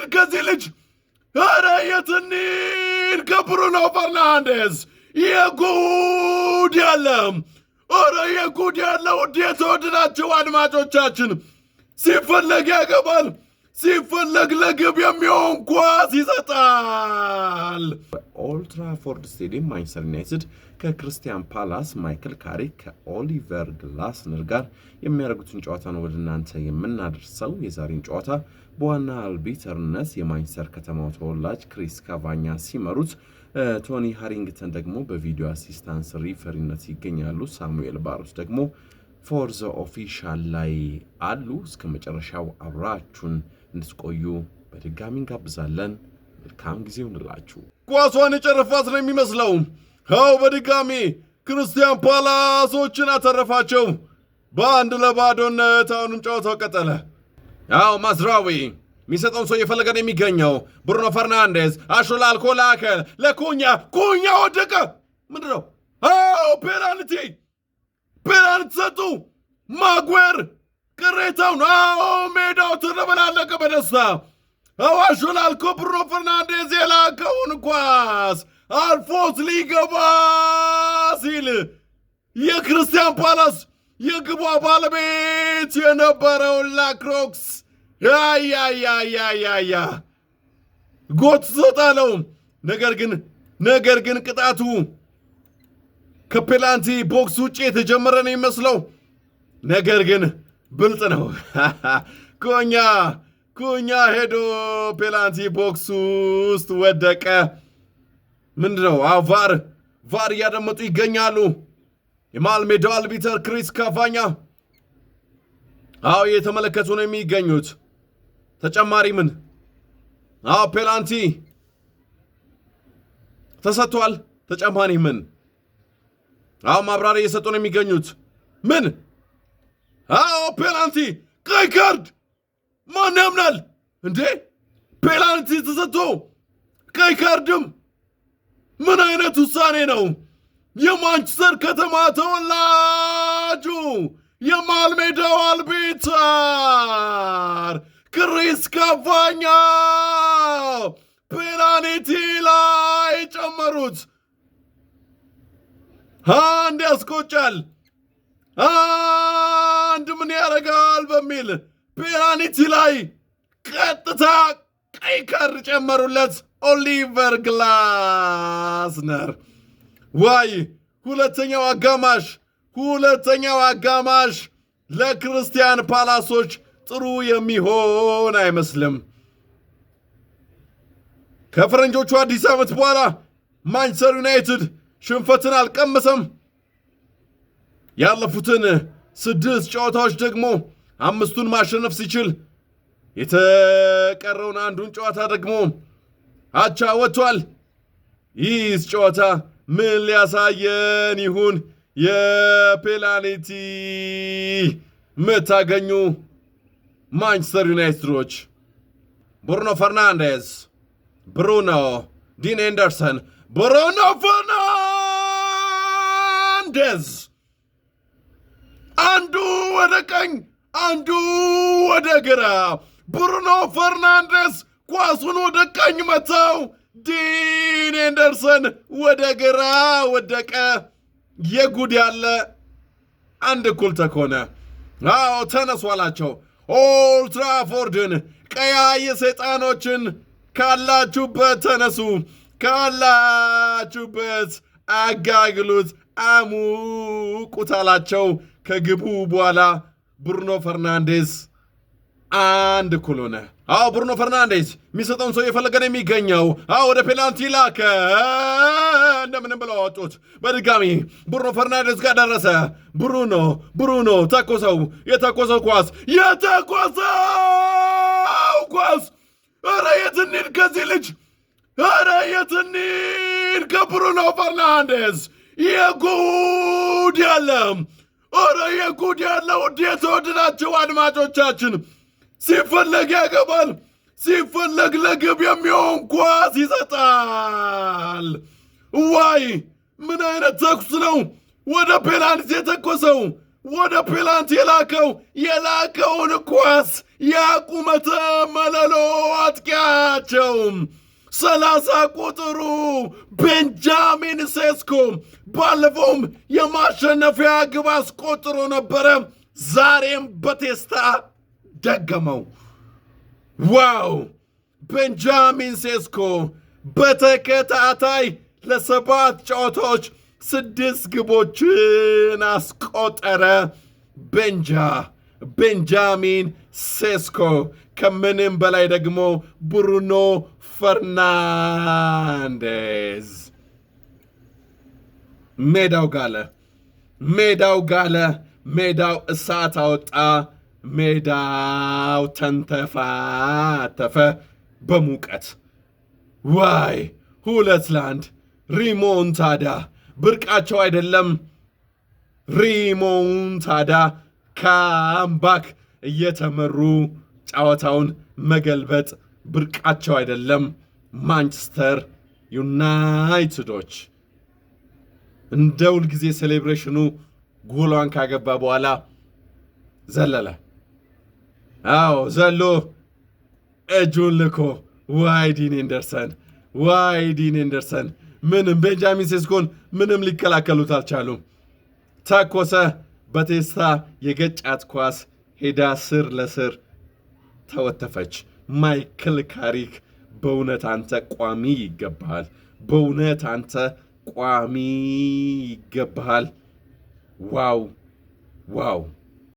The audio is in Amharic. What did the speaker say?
የትንል ከዚህ ልጅ ኧረ የትንል ከብሩኖ ፈርናንዴዝ የጉድ ያለም ኧረ የጉድ ያለው ውድ የተወደዳችሁ አድማጮቻችን ሲፈለግ ያገባል ሲፈለግ ለግብ የሚሆን ኳስ ይሰጣል። ኦልድ ትራፎርድ ስቴዲየም ማንቸስተር ዩናይትድ ከክሪስታል ፓላስ ማይክል ካሪክ ከኦሊቨር ግላስነር ጋር የሚያደርጉትን ጨዋታ ነው ወደ እናንተ የምናደርሰው። የዛሬን ጨዋታ በዋና አልቢተርነት የማንቸስተር ከተማው ተወላጅ ክሪስ ካቫኛ ሲመሩት፣ ቶኒ ሃሪንግተን ደግሞ በቪዲዮ አሲስታንስ ሪፈሪነት ይገኛሉ። ሳሙኤል ባሮስ ደግሞ ፎርዘ ኦፊሻል ላይ አሉ። እስከ መጨረሻው አብራችሁን እንድትቆዩ በድጋሚ እንጋብዛለን። መልካም ጊዜ ይሁንላችሁ። ኳሷን የጨረፋት ነው የሚመስለው። ሀው በድጋሚ ክሪስታል ፓላሶችን አተረፋቸው በአንድ ለባዶነት። አሁንም ጨዋታው ቀጠለ። ያው ማዝራዊ የሚሰጠውን ሰው እየፈለገ ነው የሚገኘው። ብሩኖ ፈርናንዴዝ አሾላልኮ ላከ ለኩኛ ኩኛ ወደቀ። ምንድነው? ፔናልቲ ሰጡ። ማጉዌር ቅሬታውን ሜዳው ተደበላለቀ በደስታ። አሾላልኮ ብሩኖ ፈርናንዴዝ የላከውን ኳስ አልፎት ሊገባ ሲል የክሪስታል ፓላስ የግቧ ባለቤት የነበረውን ላክሮክስ ያ ጎት ሶጣለው። ነገር ግን ቅጣቱ ከፔናልቲ ቦክስ ውጭ የተጀመረ ነው የሚመስለው። ነገር ግን ብልጥ ነው። ኩኛ ሄዶ ፔናልቲ ቦክስ ውስጥ ወደቀ። ምንድነው? ቫር እያደመጡ ይገኛሉ። የመሃል ሜዳው አልቢተር ክሪስ ካቫኛ የተመለከቱ ነው የሚገኙት። ተጨማሪ ምን? ፔናልቲ ተሰጥቷል። ተጨማሪ ምን? ማብራሪያ እየሰጡ ነው የሚገኙት። ምን? ፔናልቲ፣ ቀይ ካርድ። ማን ያምናል እንዴ? ፔናልቲ ተሰጥቶ ቀይ ካርድም። ምን አይነት ውሳኔ ነው? የማንቸስተር ከተማ ተወላጁ የመሃል ሜዳው አልቢተር ክሪስ ካቫኛ ፔናልቲ ላይ ጨመሩት። አንድ ያስቆጫል፣ አንድ ምን ያደርጋል በሚል ፔናልቲ ላይ ቀጥታ ቀይ ካርድ ጨመሩለት ኦሊቨር ግላስነር። ዋይ ሁለተኛው አጋማሽ ለክሪስታል ፓላሶች ጥሩ የሚሆን አይመስልም። ከፈረንጆቹ አዲስ ዓመት በኋላ ማንቸስተር ዩናይትድ ሽንፈትን አልቀመሰም። ያለፉትን 6 ጨዋታዎች ደግሞ 5ቱን ማሸነፍ ሲችል የተቀረውን አንዱን ጨዋታ ደግሞ አቻ ወጥቷል። ይህ ጨዋታ ምን ሊያሳየን ይሁን? የፔናልቲ ምታገኙ ማንቸስተር ዩናይትዶች። ብሩኖ ፈርናንዴዝ፣ ዲን ኤንደርሰን፣ ብሩኖ ፈርናንዴዝ አንዱ ወደ ቀኝ አንዱ ወደ ግራ። ብሩኖ ፈርናንዴዝ ኳሱን ወደ ቀኝ መታው። ዲን ኤንደርሰን ወደ ግራ ወደቀ። የጉድ ያለ አንድ እኩል ተኮነ። ተነሱ አላቸው። ኦልድ ትራፎርድን ቀያይ ሰይጣኖችን ካላችሁበት ተነሱ፣ ካላችሁበት አጋግሉት፣ አሙቁት አላቸው። ከግቡ በኋላ ብሩኖ ፈርናንዴዝ አንድ እኩል ሆነ። ብሩኖ ፈርናንዴዝ የሚሰጠውን ሰው እየፈለገ ነው የሚገኘው። ወደ ፔናልቲ ላከ። እንደምንም ብለው አወጡት። በድጋሚ ብሩኖ ፈርናንዴዝ ጋር ደረሰ። ብሩኖ ተኮሰው። የተኮሰው ኳስ ኧረ የትንል ከዚህ ልጅ ኧረ የትንል ከብሩኖ ፈርናንዴዝ የጉድ ያለም ኧረ የጉድ ያለው ውድ የተወደዳችሁ አድማጮቻችን ሲፈለግ ያገባል ሲፈለግ ለግብ የሚሆን ኳስ ይሰጣል። ዋይ ምን አይነት ተኩስ ነው! ወደ ፔናልቲ የተኮሰው ወደ ፔናልቲ የላከውን ኳስ ያቁመተ መለሎ አጥቂያቸው 30 ቁጥሩ ቤንጃሚን ሴስኮ ባለፈውም የማሸነፊያ ግብ አስቆጥሮ ነበረ። ዛሬም በቴስታ ደገመው። ዋው! ቤንጃሚን ሴስኮ በተከታታይ ለ7 ጨዋታዎች 6 ግቦችን አስቆጠረ። ቤንጃሚን ሴስኮ ከምንም በላይ ደግሞ ብሩኖ ፈርናንዴዝ። ሜዳው ጋለ፣ ሜዳው እሳት አወጣ፣ ሜዳው ተንተፋተፈ በሙቀት። ዋይ 2-1 ሪሞንታዳ ብርቃቸው አይደለም። ሪሞንታዳ ካምባክ እየተመሩ ጨዋታውን መገልበጥ ብርቃቸው አይደለም። ማንቸስተር ዩናይትዶች እንደ ሁልጊዜ ሴሌብሬሽኑ ጎሏን ካገባ በኋላ ዘለለ። አዎ ዘሎ እጁን ልኮ ዋይ ዲን ኤንደርሰን ምንም ቤንጃሚን ሴስኮን ምንም ሊከላከሉት አልቻሉም። ተኮሰ። በቴስታ የገጫት ኳስ ሄዳ ስር ለስር ተወተፈች። ማይክል ካሪክ በእውነት አንተ ቋሚ ይገባሃል። ዋው